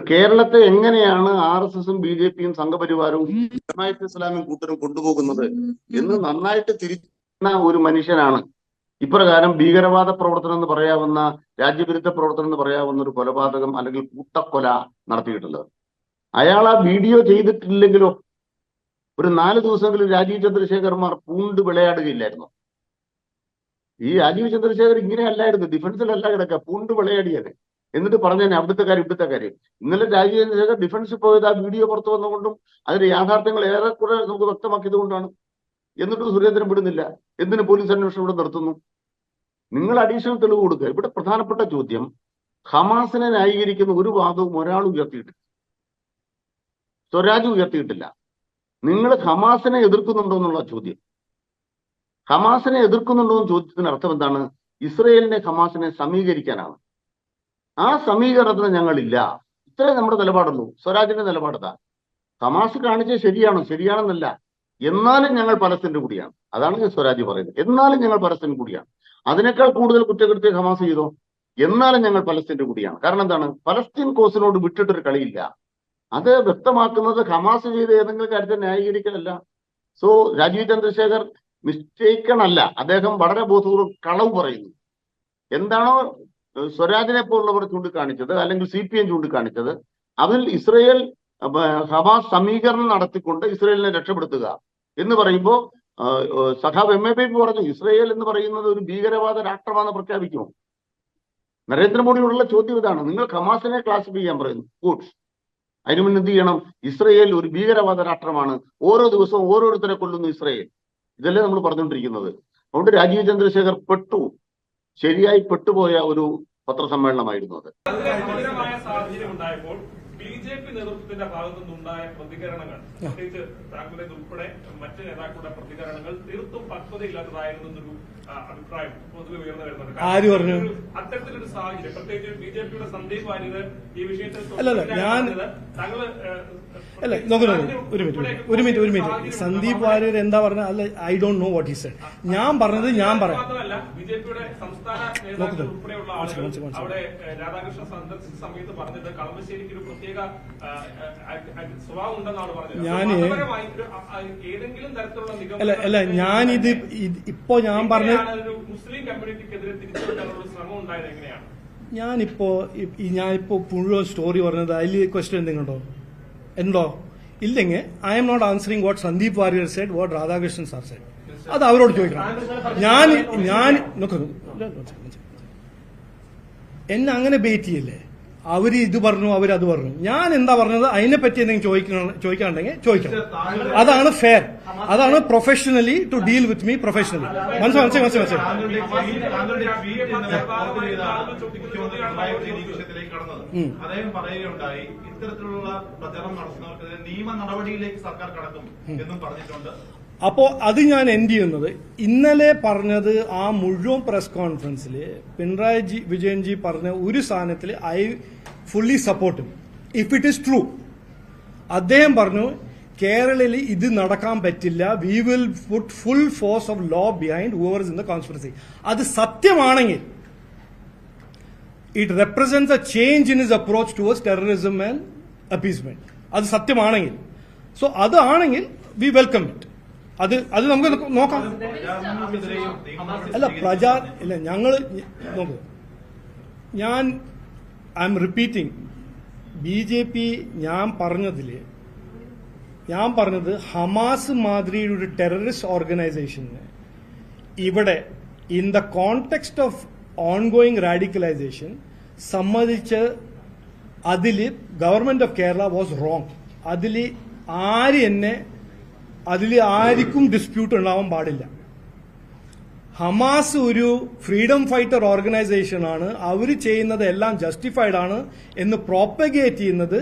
കേരളത്തെ എങ്ങനെയാണ് RSSും BJPയും സംഘപരിവാരവും ജമാഅത്ത് ഇസ്ലാമിയും കൂട്ടരും കൊണ്ടുപോകുന്നത് എന്ന് നന്നായിട്ട് തിരിക്കുന്ന ഒരു മനുഷ്യനാണ് ഇപ്രകാരം ഭീകരവാദ പ്രവർത്തനം എന്ന് പറയാവുന്ന, രാജ്യവിരുദ്ധ പ്രവർത്തനം എന്ന് പറയാവുന്ന ഒരു കൊലപാതകം അല്ലെങ്കിൽ കൂട്ടക്കൊല നടത്തിയിട്ടുള്ളത്. അയാൾ ആ വീഡിയോ ചെയ്തിട്ടില്ലെങ്കിലോ ഒരു 4 ദിവസമെങ്കിലും രാജീവ് ചന്ദ്രശേഖർമാർ പൂണ്ട് വിളയാടുകയില്ലായിരുന്നു. ഈ രാജീവ് ചന്ദ്രശേഖർ ഇങ്ങനെ അല്ലായിരുന്നു, ഡിഫൻസിലല്ല കിടക്കുക, പൂണ്ട് വിളയാടിയത്. എന്നിട്ട് പറഞ്ഞതന്നെ അവിടുത്തെ കാര്യം. ഇന്നലെ രാജീവ് ചന്ദ്രശേഖർ ഡിഫൻസിൽ പോയത് ആ വീഡിയോ പുറത്തു വന്നുകൊണ്ടും അതിന്റെ യാഥാർത്ഥ്യങ്ങൾ ഏറെക്കുറെ നമുക്ക് വ്യക്തമാക്കിയത് കൊണ്ടാണ്. എന്നിട്ടും സുരേന്ദ്രൻ വിടുന്നില്ല. എന്തിന് പോലീസ് അന്വേഷണം ഇവിടെ നിർത്തുന്നു? നിങ്ങൾ അഡീഷണൽ തെളിവ് കൊടുക്കുക. ഇവിടെ പ്രധാനപ്പെട്ട ചോദ്യം, ഹമാസിനെ ന്യായീകരിക്കുന്ന ഒരു വാദവും ഒരാൾ ഉയർത്തിയിട്ടില്ല, സ്വരാജ് ഉയർത്തിയിട്ടില്ല. നിങ്ങൾ ഹമാസിനെ എതിർക്കുന്നുണ്ടോ എന്നുള്ള ചോദ്യം. ഹമാസിനെ എതിർക്കുന്നുണ്ടോ എന്ന് ചോദ്യത്തിന് അർത്ഥം എന്താണ്? ഇസ്രയേലിനെ ഹമാസിനെ സമീകരിക്കാനാണ്. ആ സമീകരണത്തിന് ഞങ്ങളില്ല. ഇത്രേ നമ്മുടെ നിലപാടുള്ളൂ. സ്വരാജിന്റെ നിലപാടെന്താ? ഹമാസ് കാണിച്ചത് ശരിയാണെന്നല്ല, എന്നാലും ഞങ്ങൾ പലസ്തീന്റെ കൂടിയാണ്. അതാണ് സ്വരാജ് പറയുന്നത്. എന്നാലും ഞങ്ങൾ പലസ്തീൻ കൂടിയാണ്. അതിനേക്കാൾ കൂടുതൽ കുറ്റകൃത്യം ഹമാസ് ചെയ്തോ? എന്നാലും ഞങ്ങൾ പലസ്തീന്റെ കൂടിയാണ്. കാരണം എന്താണ്? പലസ്തീൻ കോസിനോട് വിട്ടിട്ടൊരു കളിയില്ല. അത് വ്യക്തമാക്കുന്നത് ഹമാസ് ചെയ്ത ഏതെങ്കിലും കാര്യത്തെ ന്യായീകരിക്കലല്ല. സോ രാജീവ് ചന്ദ്രശേഖർ മിസ്റ്റേക്കൺ അല്ല, അദ്ദേഹം വളരെ ബോധപൂർവ്വം കളവ് പറയുന്നു. എന്താണോ സ്വരാജിനെ പോലുള്ളവർ ചൂണ്ടിക്കാണിച്ചത്, അല്ലെങ്കിൽ CPM ചൂണ്ടിക്കാണിച്ചത്, അതിൽ ഇസ്രയേൽ ഹമാസ് സമീകരണം നടത്തിക്കൊണ്ട് ഇസ്രയേലിനെ രക്ഷപ്പെടുത്തുക എന്ന് പറയുമ്പോൾ സഖാവ് MAP പറഞ്ഞു ഇസ്രയേൽ എന്ന് പറയുന്നത് ഒരു ഭീകരവാദ രാഷ്ട്രമാണെന്ന് പ്രഖ്യാപിക്കുമോ? നരേന്ദ്രമോദിയോടുള്ള ചോദ്യം ഇതാണ്. നിങ്ങൾ ഹമാസിനെ ക്ലാസിഫൈ ചെയ്യാൻ പറയുന്നു, ഗുഡ്. അതിനു മുന്നേ എന്ത് ചെയ്യണം? ഇസ്രയേൽ ഒരു ഭീകരവാദ രാഷ്ട്രമാണ്, ഓരോ ദിവസവും ഓരോരുത്തരെ കൊല്ലുന്നു ഇസ്രയേൽ. ഇതല്ലേ നമ്മൾ പറഞ്ഞുകൊണ്ടിരിക്കുന്നത്. അതുകൊണ്ട് രാജീവ് ചന്ദ്രശേഖർ ശരിയായി പെട്ടുപോയ ഒരു പത്രസമ്മേളനമായിരുന്നു അത്. സാഹചര്യം ഉണ്ടായപ്പോൾ BJP നേതൃത്വത്തിന്റെ ഭാഗത്തു നിന്നുണ്ടായ പ്രതികരണങ്ങൾ, പ്രത്യേകിച്ച് താങ്കളുടെ ഉൾപ്പെടെ മറ്റ് നേതാക്കളുടെ പ്രതികരണങ്ങൾ തീർത്തും പക്വതയില്ലാത്തതായിരുന്നു എന്നൊരു അഭിപ്രായം പൊതുവെ ഉയർന്നു വരുന്നുണ്ട്. ആര് പറഞ്ഞു? അത്തരത്തിലൊരു സാഹചര്യം, പ്രത്യേകിച്ച് BJPയുടെ സന്ദീപ് വാര്യർ ഈ വിഷയത്തിൽ താങ്കൾ ഒരു മിനിറ്റ് സന്ദീപ് വാര്യർ എന്താ പറഞ്ഞ? അല്ല, I don't know what he said. ഞാൻ പറഞ്ഞത് ഞാൻ പറയാം. മാത്രമല്ല, BJPയുടെ സംസ്ഥാന നേതാക്കൾ ഉൾപ്പെടെയുള്ള ആളുകൾ അവിടെ രാധാകൃഷ്ണൻ സന്ദർശിച്ച സമയത്ത് പറഞ്ഞത് കളമശ്ശേരിക്ക് ഒരു പ്രത്യേക സ്വഭാവം ഉണ്ടെന്നാണ് പറഞ്ഞത്. ഏതെങ്കിലും തരത്തിലുള്ള അല്ല ഞാനിത് ഇപ്പോ ഞാൻ പറഞ്ഞ മുസ്ലിം കമ്മ്യൂണിറ്റിക്കെതിരെ തിരിച്ചുകൊണ്ടുള്ള ശ്രമം ഉണ്ടായത് എങ്ങനെയാണ്? ഞാനിപ്പോ മുഴുവൻ സ്റ്റോറി പറഞ്ഞത് അതിൽ ക്വസ്റ്റ്യൻ എന്തെങ്കിലും ഉണ്ടോ? ഇല്ലെങ്കിൽ I am not answering what Sandeep Warrier said, what Radhakrishnan sir said. അത് അവരോട് ചോദിക്കണം. ഞാൻ എന്നെ അങ്ങനെ ബേറ്റ് ചെയ്യല്ലേ. അവര് ഇത് പറഞ്ഞു, അവരത് പറഞ്ഞു. ഞാൻ എന്താ പറഞ്ഞത് അതിനെ പറ്റി എന്തെങ്കിലും ചോദിക്കാനുണ്ടെങ്കിൽ ചോദിക്കണം. അതാണ് ഫെയർ. അതാണ് professionally to deal with me professionally. മനസ്സിലായി. അദ്ദേഹം പറയുകയുണ്ടായി, ഇത്തരത്തിലുള്ള പ്രചരണം നടത്തുന്നവർക്കെതിരെ നിയമ നടപടിയിലേക്ക് സർക്കാർ കടക്കും എന്നും പറഞ്ഞിട്ടുണ്ട്. അപ്പോ അത് ഞാൻ എൻഡ് ചെയ്യുന്നത്, ഇന്നലെ പറഞ്ഞത് ആ മുഴുവൻ പ്രസ് കോൺഫറൻസിൽ പിണറായി വിജയൻജി പറഞ്ഞ ഒരു സാധനത്തിൽ I fully support if it is true. അദ്ദേഹം പറഞ്ഞു കേരളയിൽ ഇത് നടക്കാൻ പറ്റില്ല, we will put full force of law behind whoever is in the conspiracy. അത് സത്യമാണെങ്കിൽ it represents a change in his approach towards terrorism and appeasement. അത് സത്യമാണെങ്കിൽ, സോ അതാണെങ്കിൽ വി വെൽക്കം ഇറ്റ്. അത് നമുക്ക് നോക്കാം. ഇല്ല ഞങ്ങൾ നോക്കൂ, ഐ എം റിപ്പീറ്റിംഗ്, BJP ഞാൻ പറഞ്ഞത് ഹമാസ് മാതിരി ഒരു ടെററിസ്റ്റ് ഓർഗനൈസേഷന് ഇവിടെ in the context of ongoing radicalisation സമ്മതിച്ച് അതിൽ government of Kerala was wrong. അതിൽ ആർക്കും ഡിസ്പ്യൂട്ട് ഉണ്ടാവാൻ പാടില്ല. ഹമാസ് ഒരു ഫ്രീഡം ഫൈറ്റർ ഓർഗനൈസേഷൻ ആണ്, അവർ ചെയ്യുന്നത് എല്ലാം ജസ്റ്റിഫൈഡ് ആണ് എന്ന് പ്രോപ്പഗേറ്റ് ചെയ്യുന്നത്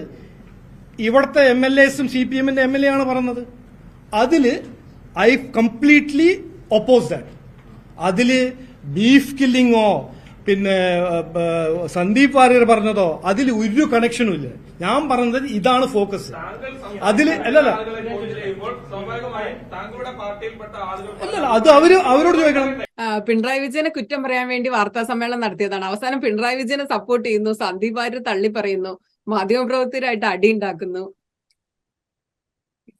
ഇവിടുത്തെ MLAസും CPMന്റെ MLA ആണ് പറഞ്ഞത്. അതില് ഐ കംപ്ലീറ്റ്ലി ഒപ്പോസ് ദാറ്റ്. അതില് ബീഫ് കില്ലിങ്ങോ പിന്നെ സന്ദീപ് വാര്യർ പറഞ്ഞതോ അതിൽ ഒരു കണക്ഷനും ഇല്ല. ഞാൻ പറഞ്ഞത് ഇതാണ് ഫോക്കസ്. അതില് അല്ലല്ല അത് അവരോട് ചോദിക്കണം. പിണറായി വിജയനെ കുറ്റം പറയാൻ വേണ്ടി വാർത്താ സമ്മേളനം നടത്തിയതാണ്. അവസാനം പിണറായി വിജയനെ സപ്പോർട്ട് ചെയ്യുന്നു, സന്ദീപ് വാര്യർ തള്ളി പറയുന്നു, മാധ്യമപ്രവർത്തകരായിട്ട് അടിയുണ്ടാക്കുന്നു.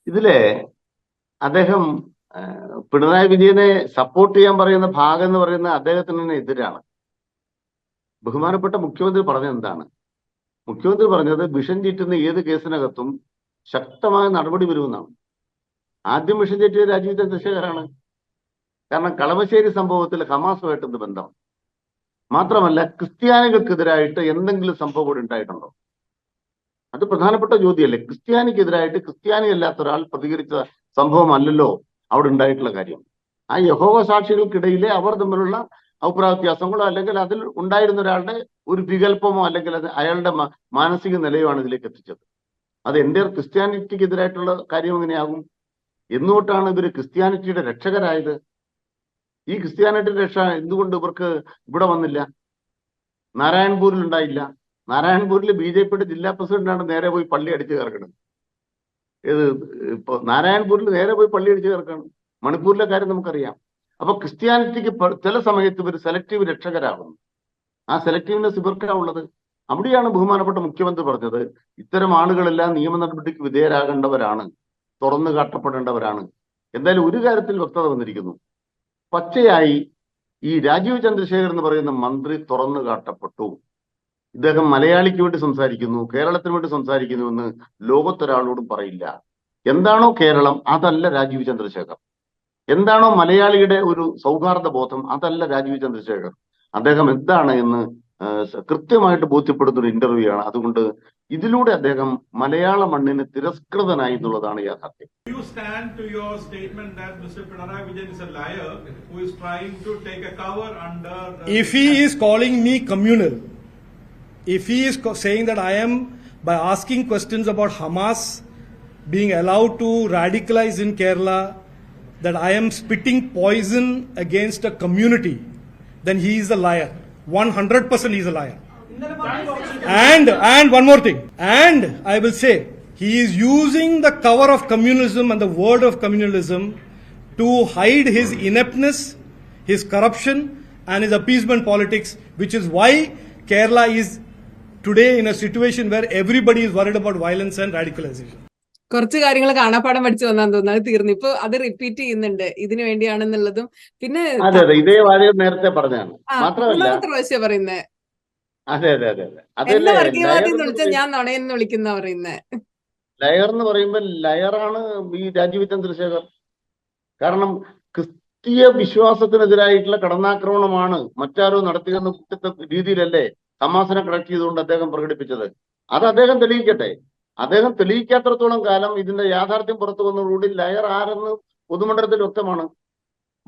ഇതിലെ അദ്ദേഹം പിണറായി വിജയനെ സപ്പോർട്ട് ചെയ്യാൻ പറയുന്ന ഭാഗം എന്ന് പറയുന്നത് അദ്ദേഹത്തിന് തന്നെ എതിരാണ്. ബഹുമാനപ്പെട്ട മുഖ്യമന്ത്രി പറഞ്ഞത് എന്താണ്? മുഖ്യമന്ത്രി പറഞ്ഞത് വിഷം ചീറ്റുന്ന ഏത് കേസിനകത്തും ശക്തമായ നടപടി വരുമെന്നാണ്. ആദ്യം വിഷം തെറ്റിയത് രാജീവ് ചന്ദ്രശേഖറാണ്. കാരണം കളമശ്ശേരി സംഭവത്തിൽ ഹമാസുമായിട്ട് എന്ത് ബന്ധം? മാത്രമല്ല ക്രിസ്ത്യാനികൾക്കെതിരായിട്ട് എന്തെങ്കിലും സംഭവം കൂടി ഉണ്ടായിട്ടുണ്ടോ? അത് പ്രധാനപ്പെട്ട ചോദ്യമല്ലേ. ക്രിസ്ത്യാനിക്കെതിരായിട്ട് ക്രിസ്ത്യാനി അല്ലാത്ത ഒരാൾ പ്രതികരിച്ച സംഭവമല്ലല്ലോ അവിടെ ഉണ്ടായിട്ടുള്ള കാര്യം. ആ യഹോവ സാക്ഷികൾക്കിടയിലെ അവർ തമ്മിലുള്ള അഭിപ്രായ വ്യത്യാസങ്ങളോ അല്ലെങ്കിൽ അതിൽ ഉണ്ടായിരുന്ന ഒരാളുടെ ഒരു വികല്പമോ അല്ലെങ്കിൽ അത് അയാളുടെ മാനസിക നിലയുമാണ് ഇതിലേക്ക് എത്തിച്ചത്. അത് എൻ്റെ ക്രിസ്ത്യാനിറ്റിക്കെതിരായിട്ടുള്ള കാര്യം എങ്ങനെയാകും? എന്നുകൊണ്ടാണ് ഇവർ ക്രിസ്ത്യാനിറ്റിയുടെ രക്ഷകരായത്? ഈ ക്രിസ്ത്യാനിറ്റിയുടെ രക്ഷ എന്തുകൊണ്ട് ഇവർക്ക് ഇവിടെ വന്നില്ല? നാരായൺപൂരിൽ ഉണ്ടായില്ല. നാരായൺപൂരിൽ BJPയുടെ ജില്ലാ പ്രസിഡന്റാണ് നേരെ പോയി പള്ളി അടിച്ചു കയറക്കുന്നത്. ഇപ്പൊ നാരായൺപൂരിൽ നേരെ പോയി പള്ളി അടിച്ചു കയറക്കാണ്. മണിപ്പൂരിലെ കാര്യം നമുക്കറിയാം. അപ്പൊ ക്രിസ്ത്യാനിറ്റിക്ക് ചില സമയത്ത് ഇവർ സെലക്റ്റീവ് രക്ഷകരാകുന്നു. ആ സെലക്റ്റീവ്നെസ് ഇവർക്കാണുള്ളത്. അവിടെയാണ് ബഹുമാനപ്പെട്ട മുഖ്യമന്ത്രി പറഞ്ഞത്, ഇത്തരം ആളുകളെല്ലാം നിയമ നടപടിക്ക് വിധേയരാകേണ്ടവരാണ്, തുറന്നു കാട്ടപ്പെടേണ്ടവരാണ്. എന്തായാലും ഒരു കാര്യത്തിൽ വ്യക്തത വന്നിരിക്കുന്നു. പച്ചയായി ഈ രാജീവ് ചന്ദ്രശേഖർ എന്ന് പറയുന്ന മന്ത്രി തുറന്നു കാട്ടപ്പെട്ടു. ഇദ്ദേഹം മലയാളിക്ക് വേണ്ടി സംസാരിക്കുന്നു, കേരളത്തിന് വേണ്ടി സംസാരിക്കുന്നു എന്ന് ലോകത്തൊരാളോടും പറയില്ല. എന്താണോ കേരളം അതല്ല രാജീവ് ചന്ദ്രശേഖർ. എന്താണോ മലയാളിയുടെ ഒരു സൗഹാർദ്ദ ബോധം അതല്ല രാജീവ് ചന്ദ്രശേഖർ. അദ്ദേഹം എന്താണ് എന്ന് കൃത്യമായിട്ട് ബോധ്യപ്പെടുന്ന ഒരു ഇന്റർവ്യൂ ആണ്. അതുകൊണ്ട് ഇതിലൂടെ അദ്ദേഹം മലയാള മണ്ണിന് തിരസ്കൃതനായി എന്നുള്ളതാണ് യാഥാർത്ഥ്യം. You stand to your statement that Mr. Pinarayi Vijayan is a liar who is trying to take a cover under the... If he is calling me communal, if he is saying that I am, by asking questions about Hamas being allowed to radicalize in Kerala, that I am spitting poison against a community, then he is a liar. 100% he is a liar. And one more thing. And I will say, he is using the cover of communalism and the word of communalism to hide his ineptness, his corruption, and his appeasement politics, which is why Kerala is today in a situation where everybody is worried about violence and radicalization. കുറച്ച് കാര്യങ്ങൾ കാണാപ്പാടം പഠിച്ചു വന്നാന്ന് തോന്നുന്നു. അത് തീർന്നു. ഇപ്പൊ അത് repeat ചെയ്യുന്നുണ്ട് ഇതിനു വേണ്ടിയാണെന്നുള്ളതും. പിന്നെ അതെ അതെ, ഇതേ വാചകം നേരത്തെ പറഞ്ഞാണ്. മാത്രമല്ല പ്രാവശ്യം പറയുന്നേ അതെ അതെ അതെ അതെ എന്നെ അതല്ലേ വർഗീയവാദി എന്ന് വിളിച്ചാൽ ഞാൻ നുണയെന്ന് വിളിക്കുന്ന പറയുന്നേ. ലയർ എന്ന് പറയുമ്പോൾ ലയറാണ് ഈ രാജീവ് ചന്ദ്രശേഖർ. കാരണം ക്രിസ്തീയ വിശ്വാസത്തിനെതിരായിട്ടുള്ള കടന്നാക്രമണമാണ് മറ്റാരോ നടത്തിയെന്ന രീതിയിലല്ലേ ഹമാസിനെ കണക്ട് ചെയ്തുകൊണ്ട് അദ്ദേഹം പ്രകടിപ്പിച്ചത്. അത് അദ്ദേഹം തെളിയിക്കട്ടെ. അദ്ദേഹം തെളിയിക്കാത്രത്തോളം കാലം ഇതിന്റെ യാഥാർത്ഥ്യം പുറത്തു വന്നതോടുകൂടി ലയർ ആരെന്ന് പൊതുമണ്ഡലത്തിൽ വ്യക്തമാണ്.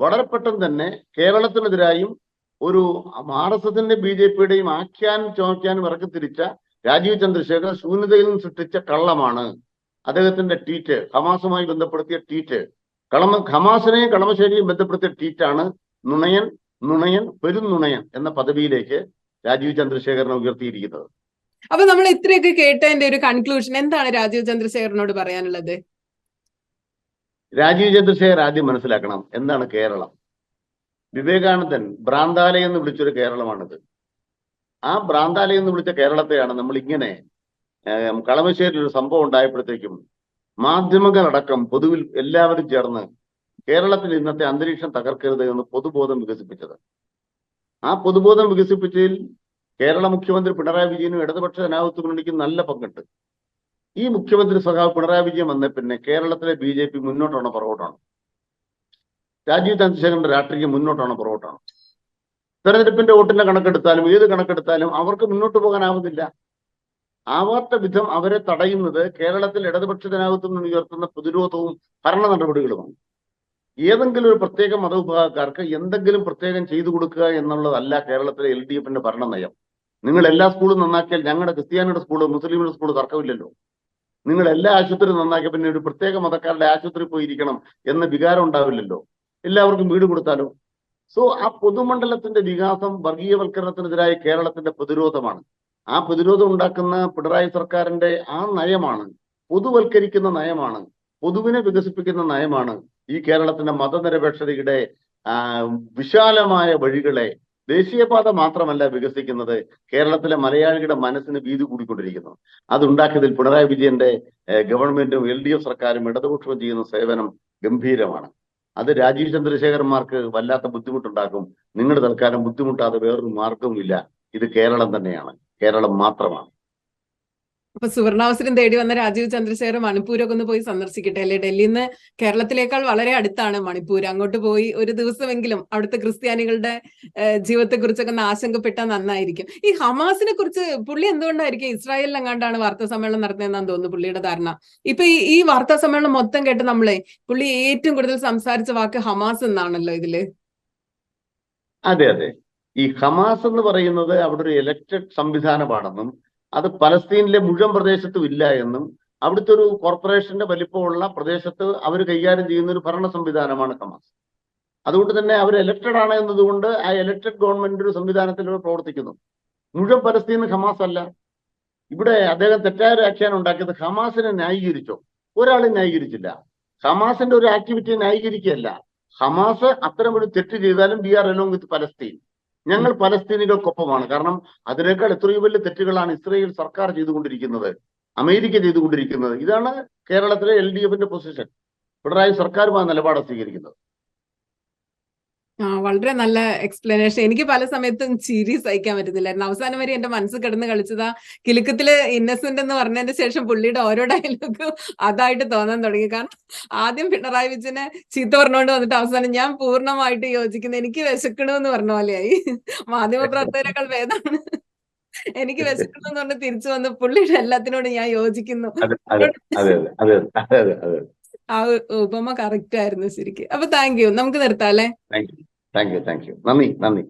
വളരെ പെട്ടെന്ന് തന്നെ കേരളത്തിനെതിരായും ഒരു RSSന്റെ BJPയുടെയും ആഖ്യാനും ചോദിക്കാനും ഇറക്കി തിരിച്ച രാജീവ് ചന്ദ്രശേഖർ ശൂന്യതയിൽ നിന്ന് സൃഷ്ടിച്ച കള്ളമാണ്. അദ്ദേഹത്തിന്റെ ട്വീറ്റ്, ഹമാസുമായി ബന്ധപ്പെടുത്തിയ ട്വീറ്റ്, ഹമാസിനെയും കളമശ്ശേരിയും ബന്ധപ്പെടുത്തിയ ട്വീറ്റാണ് നുണയൻ പെരുന്നുണയൻ എന്ന പദവിയിലേക്ക് രാജീവ് ചന്ദ്രശേഖരനെ ഉയർത്തിയിരിക്കുന്നത്. അപ്പൊ നമ്മൾ ഇത്രയൊക്കെ കേട്ടതിന്റെ ഒരു കൺക്ലൂഷൻ എന്താണ് രാജീവ് ചന്ദ്രശേഖരനോട് പറയാനുള്ളത്? രാജീവ് ചന്ദ്രശേഖർ ആദ്യം മനസ്സിലാക്കണം എന്താണ് കേരളം. വിവേകാനന്ദൻ ഭ്രാന്താലയം എന്ന് വിളിച്ചൊരു കേരളമാണിത്. ആ ഭ്രാന്താലയം എന്ന് വിളിച്ച കേരളത്തെയാണ് നമ്മൾ ഇങ്ങനെ കളമശ്ശേരിയിൽ ഒരു സംഭവം ഉണ്ടായപ്പോഴത്തേക്കും മാധ്യമങ്ങളടക്കം പൊതുവിൽ എല്ലാവരും ചേർന്ന് കേരളത്തിൽ ഇന്നത്തെ അന്തരീക്ഷം തകർക്കരുത് എന്ന് പൊതുബോധം വികസിപ്പിച്ചത്. ആ പൊതുബോധം വികസിപ്പിച്ചതിൽ കേരള മുഖ്യമന്ത്രി പിണറായി വിജയനും ഇടതുപക്ഷ ജനാധിപത്യ മുന്നണിക്കും നല്ല പങ്കുണ്ട്. ഈ മുഖ്യമന്ത്രി സഖാവ് പിണറായി വിജയൻ വന്ന പിന്നെ കേരളത്തിലെ BJP മുന്നോട്ടാണോ പുറകോട്ടാണോ? രാജീവ് ചന്ദ്രശേഖരന്റെ രാഷ്ട്രീയം മുന്നോട്ടാണോ പുറകോട്ടാണോ? തെരഞ്ഞെടുപ്പിന്റെ വോട്ടിന്റെ കണക്കെടുത്താലും ഏത് കണക്കെടുത്താലും അവർക്ക് മുന്നോട്ട് പോകാനാവുന്നില്ല. ആവാത്ത വിധം അവരെ തടയുന്നത് കേരളത്തിൽ ഇടതുപക്ഷ ജനാധിപത്യം മുന്നണി ഉയർത്തുന്ന പ്രതിരോധവും ഭരണ നടപടികളുമാണ്. ഏതെങ്കിലും ഒരു പ്രത്യേക മതവിഭാഗക്കാർക്ക് എന്തെങ്കിലും പ്രത്യേകം ചെയ്തു കൊടുക്കുക എന്നുള്ളതല്ല കേരളത്തിലെ LDFന്റെ ഭരണ നയം. നിങ്ങൾ എല്ലാ സ്കൂളും നന്നാക്കിയാൽ ഞങ്ങളുടെ ക്രിസ്ത്യാനിയുടെ സ്കൂള് മുസ്ലിമിന്റെ സ്കൂള് തർക്കമില്ലല്ലോ. നിങ്ങൾ എല്ലാ ആശുപത്രിയും നന്നാക്കിയ പിന്നെ ഒരു പ്രത്യേക മതക്കാരുടെ ആശുപത്രി പോയിരിക്കണം എന്ന വികാരം ഉണ്ടാവില്ലല്ലോ. എല്ലാവർക്കും വീട് കൊടുത്താലോ. സോ ആ പൊതുമണ്ഡലത്തിന്റെ വികാസം വർഗീയവൽക്കരണത്തിനെതിരായ കേരളത്തിന്റെ പ്രതിരോധമാണ്. ആ പ്രതിരോധം ഉണ്ടാക്കുന്ന പിണറായി സർക്കാരിന്റെ ആ നയമാണ്, പൊതുവൽക്കരിക്കുന്ന നയമാണ്, പൊതുവിനെ വികസിപ്പിക്കുന്ന നയമാണ് ഈ കേരളത്തിന്റെ മതനിരപേക്ഷതയുടെ വിശാലമായ വഴികളെ ദേശീയപാത മാത്രമല്ല വികസിക്കുന്നത്, കേരളത്തിലെ മലയാളികളുടെ മനസ്സിന് വീതി കൂടിക്കൊണ്ടിരിക്കുന്നു. അതുണ്ടാക്കിയതിൽ പിണറായി വിജയന്റെ ഗവൺമെന്റും LDF സർക്കാരും ഇടതുപക്ഷവും ചെയ്യുന്ന സേവനം ഗംഭീരമാണ്. അത് രാജീവ് ചന്ദ്രശേഖരന്മാർക്ക് വല്ലാത്ത ബുദ്ധിമുട്ടുണ്ടാക്കും. നിങ്ങൾ തൽക്കാലം ബുദ്ധിമുട്ടാതെ വേറൊരു മാർഗവുമില്ല. ഇത് കേരളം തന്നെയാണ്, കേരളം മാത്രമാണ്. അപ്പൊ സുവർണാവസരം തേടി വന്ന രാജീവ് ചന്ദ്രശേഖർ മണിപ്പൂരൊക്കെ ഒന്ന് പോയി സന്ദർശിക്കട്ടെ അല്ലെ? ഡൽഹിയിൽ നിന്ന് കേരളത്തിലേക്കാൾ വളരെ അടുത്താണ് മണിപ്പൂർ. അങ്ങോട്ട് പോയി ഒരു ദിവസമെങ്കിലും അവിടുത്തെ ക്രിസ്ത്യാനികളുടെ ജീവിതത്തെ കുറിച്ചൊക്കെ ഒന്ന് ആശങ്കപ്പെട്ടാൽ നന്നായിരിക്കും. ഈ ഹമാസിനെ കുറിച്ച് പുള്ളി എന്തുകൊണ്ടായിരിക്കും ഇസ്രായേലിലെങ്ങാണ്ടാണ് വാർത്താ സമ്മേളനം നടത്തുന്നതെന്നാണ് തോന്നുന്നു പുള്ളിയുടെ ധാരണ. ഇപ്പൊ ഈ വാർത്താ സമ്മേളനം മൊത്തം കേട്ട് നമ്മളെ പുള്ളി ഏറ്റവും കൂടുതൽ സംസാരിച്ച വാക്ക് ഹമാസ് എന്നാണല്ലോ ഇതില്. അതെ അതെ, ഈ ഹമാസ് എന്ന് പറയുന്നത് അവിടെ ഒരു ഇലക്റ്റഡ് സംവിധാനമാണെന്നും അത് പലസ്തീനിലെ മുഴുവൻ പ്രദേശത്തും ഇല്ല എന്നും അവിടുത്തെ ഒരു കോർപ്പറേഷന്റെ വലിപ്പമുള്ള പ്രദേശത്ത് അവർ കൈകാര്യം ചെയ്യുന്ന ഒരു ഭരണ സംവിധാനമാണ് ഹമാസ്. അതുകൊണ്ട് തന്നെ അവർ ഇലക്റ്റഡ് ആണ് എന്നതുകൊണ്ട് ആ ഇലക്റ്റഡ് ഗവൺമെന്റ് ഒരു സംവിധാനത്തിൽ അവർ പ്രവർത്തിക്കുന്നു. മുഴുവൻ പലസ്തീൻ ഹമാസ് അല്ല. ഇവിടെ അദ്ദേഹം തെറ്റായ ഒരു ആഖ്യാനം ഉണ്ടാക്കിയത് ഹമാസിനെ ന്യായീകരിച്ചോ? ഒരാളും ന്യായീകരിച്ചില്ല. ഹമാസിന്റെ ഒരു ആക്ടിവിറ്റിയെ ന്യായീകരിക്കുകയല്ല. ഹമാസ് അത്തരം ഒരു തെറ്റ് ചെയ്താലും we are along with Palestine, ഞങ്ങൾ പലസ്തീനികൾക്കൊപ്പമാണ്. കാരണം അതിനേക്കാൾ എത്രയോ വലിയ തെറ്റുകളാണ് ഇസ്രയേൽ സർക്കാർ ചെയ്തുകൊണ്ടിരിക്കുന്നത്, അമേരിക്ക ചെയ്തുകൊണ്ടിരിക്കുന്നത്. ഇതാണ് കേരളത്തിലെ LDFന്റെ പൊസിഷൻ. പിണറായി സർക്കാരുമാണ് നിലപാട് സ്വീകരിക്കുന്നത്. വളരെ നല്ല എക്സ്പ്ലനേഷൻ. എനിക്ക് പല സമയത്തും ചിരി സഹിക്കാൻ പറ്റുന്നില്ലായിരുന്നു. അവസാനം വരെ എന്റെ മനസ്സിൽ കിടന്ന് കളിച്ചതാ കിലുക്കത്തില് ഇന്നസെന്റ് എന്ന് പറഞ്ഞതിന് ശേഷം പുള്ളിയുടെ ഓരോ ഡയലോഗും അതായിട്ട് തോന്നാൻ തുടങ്ങി. കാരണം ആദ്യം പിണറായി വിജയനെ ചീത്ത പറഞ്ഞുകൊണ്ട് വന്നിട്ട് അവസാനം ഞാൻ പൂർണ്ണമായിട്ട് യോജിക്കുന്നു, എനിക്ക് വിശക്കണമെന്ന് പറഞ്ഞ പോലെയായി. മാധ്യമപ്രവർത്തകരെക്കാൾ ഭേദമാണ് എനിക്ക് വിശക്കണമെന്ന് പറഞ്ഞ് തിരിച്ചു വന്ന് പുള്ളിയുടെ എല്ലാത്തിനോടും ഞാൻ യോജിക്കുന്നു. ആ ഉപമ കറക്റ്റ് ആയിരുന്നു ശരിക്കും. അപ്പൊ താങ്ക് യു, നമുക്ക് നിർത്താം അല്ലേ? Thank you. നന്ദി.